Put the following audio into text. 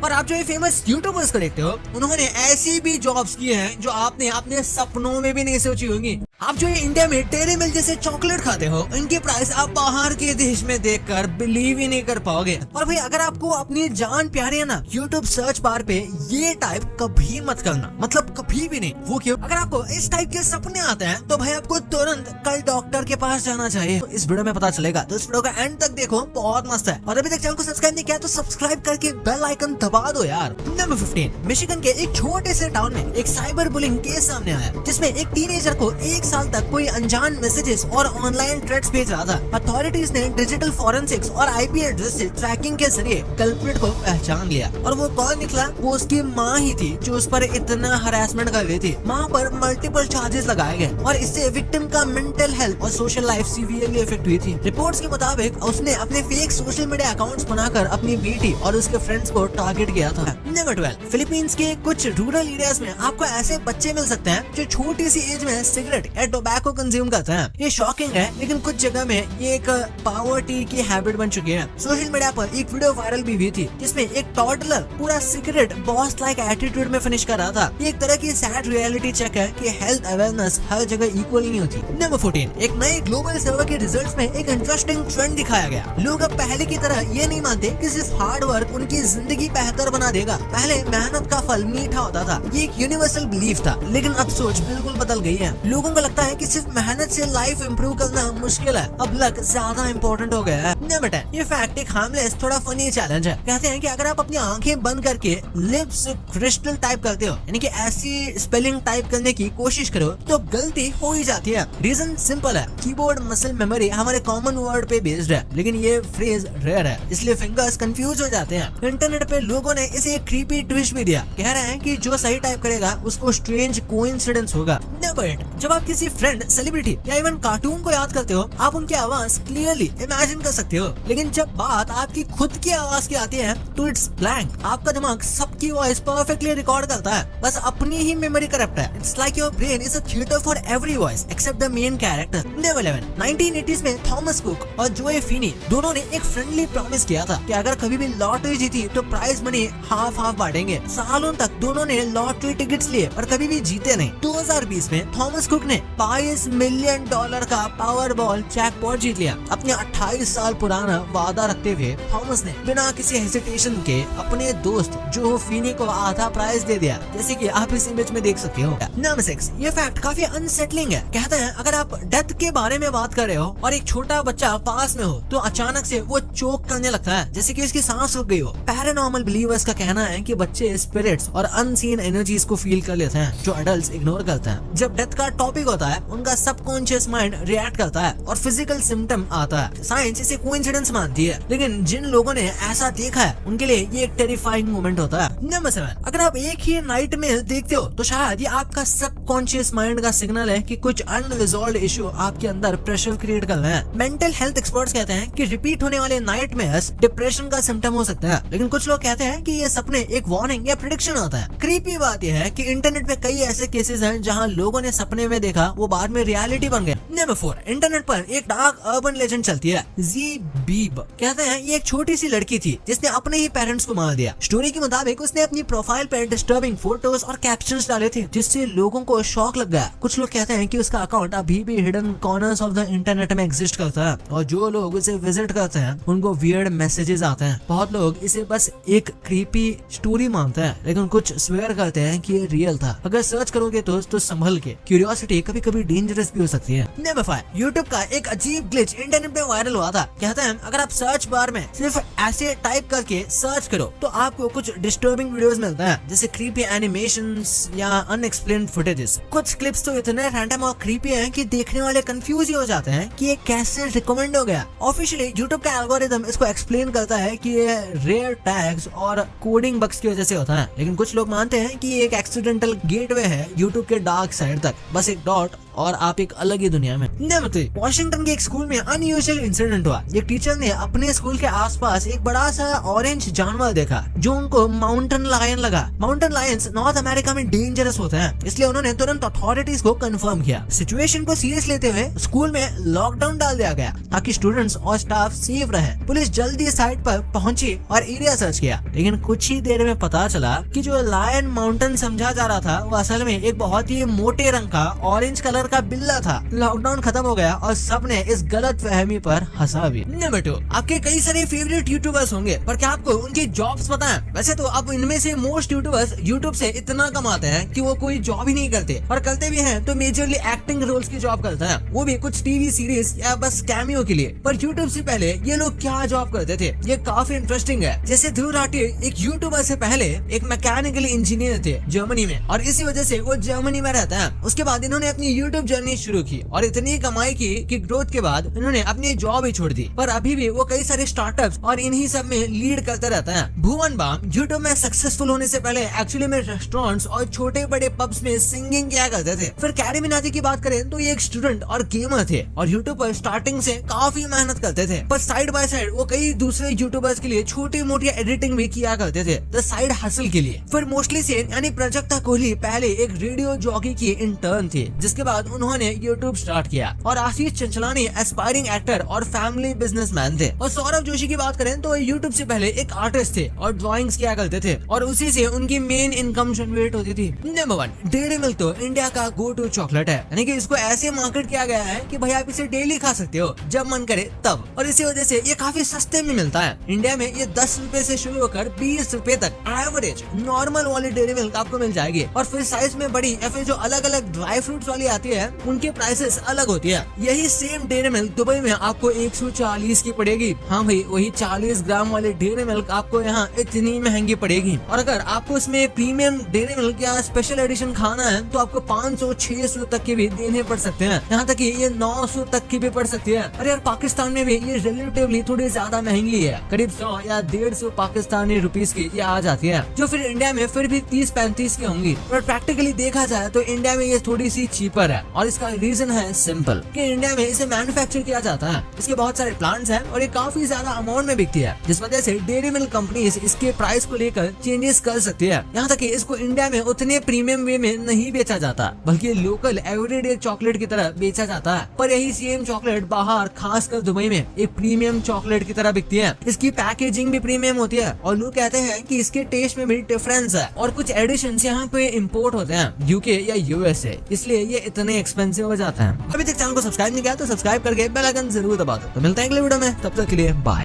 और आप जो ये फेमस यूट्यूबर्स को देखते हो, उन्होंने ऐसी भी जॉब्स की हैं जो आपने अपने सपनों में भी नहीं सोची होंगी। आप जो ये इंडिया में डेयरी मिल्क जैसे चॉकलेट खाते हो, इनकी प्राइस आप बाहर के देश में देखकर बिलीव ही नहीं कर पाओगे। और भाई अगर आपको अपनी जान प्यारी है ना, यूट्यूब सर्च बार पे ये टाइप कभी मत करना, मतलब कभी भी नहीं। वो क्यों? अगर आपको इस टाइप के सपने आते हैं तो भाई आपको तुरंत कल डॉक्टर के पास जाना चाहिए। तो इस वीडियो में पता चलेगा, तो इस वीडियो का एंड तक देखो, बहुत मस्त है। और अभी तक चैनल को सब्सक्राइब नहीं किया तो सब्सक्राइब करके बेल आइकन दबा दो यार। नंबर 15, मिशिगन के एक छोटे से टाउन में एक साइबर बुलिंग केस सामने आया, जिसमें एक टीनेजर को 1 साल तक कोई अनजान मैसेजेस और ऑनलाइन थ्रेट्स भेज रहा था। अथॉरिटीज ने डिजिटल फॉरेंसिक्स और आईपी एड्रेस से ट्रैकिंग के जरिए कल्प्रिट को पहचान लिया। और वो कौन निकला? वो उसकी माँ ही थी, जो उस पर इतना हरासमेंट कर रही थी। माँ पर मल्टीपल चार्जेस लगाए गए और इससे विक्टिम का मेंटल हेल्थ और सोशल लाइफ सीवियरली इफेक्ट हुई थी। रिपोर्ट्स के मुताबिक उसने अपने फेक सोशल मीडिया अकाउंट्स बनाकर अपनी बेटी और उसके फ्रेंड्स को टारगेट किया था। नंबर 12, फिलीपींस के कुछ रूरल एरियाज में आपको ऐसे बच्चे मिल सकते हैं जो छोटी सी एज में सिगरेट या टोबैको कंज्यूम करते हैं। ये शॉकिंग है, लेकिन कुछ जगह में ये एक पावर्टी की हैबिट बन चुकी है। सोशल मीडिया पर एक वीडियो वायरल भी हुई थी, जिसमें एक टॉडलर पूरा सिगरेट बॉस लाइक एटीट्यूड में फिनिश कर रहा था। ये एक तरह की सैड रियलिटी चेक है कि हेल्थ अवेयरनेस हर जगह इक्वल नहीं होती। नंबर 14, एक नए ग्लोबल सर्वे के रिजल्ट्स में एक इंटरेस्टिंग ट्रेंड दिखाया गया। लोग अब पहले की तरह ये नहीं मानते कि सिर्फ हार्ड वर्क उनकी जिंदगी बेहतर बना देगा। पहले मेहनत का फल मीठा होता था, ये एक यूनिवर्सल बिलीफ था, लेकिन अब सोच बिल्कुल बदल गई है। लोगों को लगता है कि सिर्फ मेहनत से लाइफ इंप्रूव करना मुश्किल है, अब लक ज्यादा इम्पोर्टेंट हो गया है। नंबर 10, ये फैक्ट एक हार्मलेस थोड़ा फनी चैलेंज है। कहते हैं कि अगर आप अपनी आंखें बंद करके लिप्स क्रिस्टल टाइप करते हो, यानी कि ऐसी स्पेलिंग टाइप करने की कोशिश करो, तो गलती हो ही जाती है। रीजन सिंपल है, कीबोर्ड मसल मेमोरी हमारे कॉमन वर्ड पे बेस्ड है, लेकिन ये फ्रेज रेयर है, इसलिए फिंगर्स कंफ्यूज हो जाते हैं। इंटरनेट पे लोगों ने इसे एक क्रीपी ट्विस्ट भी दिया, कह रहे हैं कि जो सही टाइप करेगा उसको स्ट्रेंज कोइंसिडेंस होगा। नंबर 8, जब आप किसी फ्रेंड, सेलिब्रिटी या इवन कार्टून को याद करते हो, आप उनकी आवाज क्लियरली इमेजिन कर सकते हो, लेकिन जब बात आपकी खुद की आवाज की आती है तो इट्स ब्लैंक। आपका दिमाग सबकी वॉइस परफेक्टली रिकॉर्ड करता है, बस अपनी ही मेमोरी करप्ट है। It's like your brain is a theatre for every voice except the main character. Number 11, 1980s में थॉमस कुक और जोए फिनी दोनों ने एक फ्रेंडली प्रॉमिस किया था कि अगर कभी भी लॉटरी जीती तो प्राइज मनी हाफ हाफ बांटेंगे। सालों तक दोनों ने लॉटरी टिकट्स लिए और कभी भी जीते नहीं। 2020 में थॉमस कुक ने $22 मिलियन का पावर बॉल जैकपॉट जीत लिया। अपने 28 साल पुराना वादा रखते हुए थॉमस ने बिना किसी हेजिटेशन के अपने दोस्त जो फिनी को आधा प्राइज दे दिया, जैसे कि आप इस इमेज में देख सकते हो। नंबर 6, ये फैक्ट काफी अनसेटलिंग है। कहते हैं अगर आप डेथ के बारे में बात कर रहे हो और एक छोटा बच्चा पास में हो, तो अचानक से वो चोक करने लगता है, जैसे कि उसकी सांस रुक गई हो। पैरानॉर्मल बिलीवर्स का कहना है कि बच्चे स्पिरिट्स और अनसीन एनर्जीज को फील कर लेते हैं, जो अडल्ट्स इग्नोर करते हैं। जब डेथ का टॉपिक होता है, उनका सबकॉन्शियस माइंड रिएक्ट करता है और फिजिकल सिम्टम आता है। साइंस इसे कोइंसिडेंस मानती है, लेकिन जिन लोगों ने ऐसा देखा है उनके लिए ये एक टेरिफाइंग मोमेंट होता है। नंबर 7, अगर आप एक ही नाइट में देखते हो तो शायद ये आपका सबकॉन्शियस माइंड का सिग्नल है कि कुछ अनरिजॉल्व्ड इशू आपके अंदर प्रेशर क्रिएट कर रहे हैं। मेंटल हेल्थ एक्सपर्ट्स कहते हैं कि रिपीट होने वाले नाइटमेयर्स डिप्रेशन का सिम्टम हो सकता है, लेकिन कुछ लोग कहते हैं कि ये सपने एक वार्निंग या प्रेडिक्शन होता है। क्रीपी बात यह है कि इंटरनेट पे कई ऐसे केसेस हैं जहां लोगों ने सपने में देखा, वो बाद में रियलिटी बन गए। नंबर 4, इंटरनेट पर एक डार्क अर्बन लेजेंड चलती है, जी बीब। कहते हैं ये एक छोटी सी लड़की थी जिसने अपने ही पेरेंट्स को मार दिया। स्टोरी के मुताबिक उसने अपनी प्रोफाइल पर डिस्टर्बिंग फोटोज और कैप्शंस डाले थे, जिससे लोगों को शॉक लग गया। कुछ लोग कहते हैं कि उसका अकाउंट अभी भी hidden corners of the internet में एग्जिस्ट करता है, और जो लोग उसे विजिट करते हैं उनको वियर्ड मैसेजेस आते हैं। बहुत लोग इसे बस एक क्रीपी स्टोरी मानते हैं, लेकिन कुछ स्वेयर करते हैं कि ये रियल था। अगर सर्च करोगे तो संभल के, क्यूरियोसिटी कभी कभी डेंजरस भी हो सकती है। नंबर 5, यूट्यूब का एक अजीब ग्लिच इंटरनेट पे वायरल हुआ था। कहते हैं अगर आप सर्च बार में सिर्फ ऐसे टाइप करके सर्च करो तो आपको कुछ डिस्टर्बिंग वीडियोस मिलता है, जैसे क्रीपी एनिमेशंस या अनएक्सप्लेन्ड फुटेजेस। कुछ क्लिप्स तो इतने रैंडम और क्रीपी हैं कि देखने वाले कंफ्यूज ही हो जाते हैं कि ये कैसे रिकमेंड हो गया। ऑफिशियली यूट्यूब का एल्गोरिथम इसको एक्सप्लेन करता है कि ये रेयर टैग्स और कोडिंग बग्स की वजह से होता है, लेकिन कुछ लोग मानते हैं कि ये एक एक्सीडेंटल गेटवे है यूट्यूब के डार्क साइड तक। बस एक डॉट और आप एक अलग ही दुनिया में। नंबर 3, वॉशिंगटन के एक स्कूल में अनयूजुअल इंसिडेंट हुआ। एक टीचर ने अपने स्कूल के आसपास एक बड़ा सा ऑरेंज जानवर देखा जो उनको माउंटेन लायन लगा। माउंटेन लायंस नॉर्थ अमेरिका में डेंजरस होते हैं, इसलिए उन्होंने तुरंत अथॉरिटीज को कंफर्म किया। सिचुएशन को सीरियस लेते हुए स्कूल में लॉकडाउन डाल दिया गया ताकि स्टूडेंट्स और स्टाफ सेफ रहे। पुलिस जल्दी साइट पर पहुंची और एरिया सर्च किया, लेकिन कुछ ही देर में पता चला कि जो लायन माउंटेन समझा जा रहा था वो असल में एक बहुत ही मोटे रंग का ऑरेंज कलर का बिल्ला था। लॉकडाउन खत्म हो गया और सबने इस गलत फहमी पर हंसा भी। नंबर 2, आपके कई सारे फेवरेट यूट्यूबर्स होंगे, पर क्या आपको उनकी जॉब्स पता है? वैसे तो अब इनमें से मोस्ट यूट्यूबर्स यूट्यूब से इतना कमाते हैं कि वो कोई जॉब ही नहीं करते, और करते भी हैं तो मेजरली एक्टिंग रोल्स की जॉब करते हैं, वो भी कुछ टीवी सीरीज या बस कैमियो के लिए। पर यूट्यूब से पहले ये लोग क्या जॉब करते थे ये काफी इंटरेस्टिंग है। जैसे ध्रुव राठी एक यूट्यूबर से पहले एक मैकेनिकल इंजीनियर थे जर्मनी में, और इसी वजह से वो जर्मनी में रहता है। उसके बाद इन्होंने अपनी यूट्यूब जर्नी शुरू की और इतनी कमाई की कि ग्रोथ के बाद इन्होंने अपनी जॉब ही छोड़ दी, पर अभी भी वो कई सारे स्टार्टअप्स और इन्हीं सब में लीड करता रहता है। भुवन बाम यूट्यूब में सक्सेसफुल होने से पहले एक्चुअली में रेस्टोरेंट्स और छोटे बड़े पब्स में सिंगिंग किया करते थे। फिर कैरी मिनाटी की बात करें तो ये एक स्टूडेंट और गेमर थे और यूट्यूब पर स्टार्टिंग से काफी मेहनत करते थे, पर साइड बाय साइड वो कई दूसरे यूट्यूबर्स के लिए छोटी मोटी एडिटिंग भी किया करते थे द साइड हसल के लिए। फिर मोस्टली से यानी प्राजक्ता कोहली पहले एक रेडियो जॉकी की इंटर्न थी, जिसके बाद उन्होंने यूट्यूब स्टार्ट किया। और आशीष चंचलानी एस्पायरिंग एक्टर और फैमिली बिजनेसमैन थे। और सौरभ जोशी की बात करें तो यूट्यूब से पहले एक आर्टिस्ट थे और ड्राइंग्स किया करते थे और उसी से उनकी मेन इनकम जनरेट होती थी। नंबर 1, डेयरी मिल्क तो इंडिया का गो टू चॉकलेट है, यानी कि इसको ऐसे मार्केट किया गया है कि भाई आप इसे डेली खा सकते हो जब मन करे तब, और इसी वजह से ये काफी सस्ते में मिलता है। इंडिया में ये 10 रुपए से शुरू होकर 20 रुपए तक एवरेज नॉर्मल वाली डेयरी मिल्क आपको मिल जाएगी। और फिर साइज में बड़ी या फिर जो अलग अलग ड्राई फ्रूट्स वाली आती है उनके प्राइसेस अलग होती है। यही सेम डेयरी मिल्क दुबई में आपको 140 की पड़ेगी। हाँ भाई, वही 40 ग्राम वाली डेयरी मिल्क आपको यहाँ इतनी महंगी पड़ेगी। और अगर आपको इसमें प्रीमियम डेयरी मिल्क या स्पेशल एडिशन खाना है तो आपको 500-600 तक के भी देने पड़ सकते हैं, यहाँ तक कि ये 900 तक की भी पड़ सकती है। और यार पाकिस्तान में भी ये रिलेटिवली थोड़ी ज्यादा महंगी है, करीब 100 या 150 पाकिस्तानी रुपीस की ये आ जाती है, जो फिर इंडिया में फिर भी 30-35 की होंगी। पर प्रैक्टिकली देखा जाए तो इंडिया में ये थोड़ी सी चीपर है, और इसका रीजन है सिंपल कि इंडिया में इसे मैन्युफैक्चर किया जाता है। इसके बहुत सारे प्लांट्स हैं और ये काफी ज्यादा अमाउंट में बिकती है, जिस वजह से डेयरी मिल्क कंपनीज इसके प्राइस को लेकर चेंजेस कर सकती है। यहाँ तक कि इसको इंडिया में उतने प्रीमियम वे में नहीं बेचा जाता, बल्कि लोकल एवरीडे चॉकलेट की तरह बेचा जाता है। पर यही सेम चॉकलेट बाहर खासकर दुबई में एक प्रीमियम चॉकलेट की तरह बिकती है। इसकी पैकेजिंग भी प्रीमियम होती है और लोग कहते हैं कि इसके टेस्ट में भी डिफरेंस है, और कुछ एडिशंस यहाँ पे इंपोर्ट होते हैं यूके या यूएसए, इसलिए ये इतने एक्सपेंसिव हो जाते हैं। अभी तक चैनल को सब्सक्राइब नहीं किया तो सब्सक्राइब करके बेल आइकन जरूर दबा दो। तो मिलते हैं अगले वीडियो में, तब तक के लिए बाय।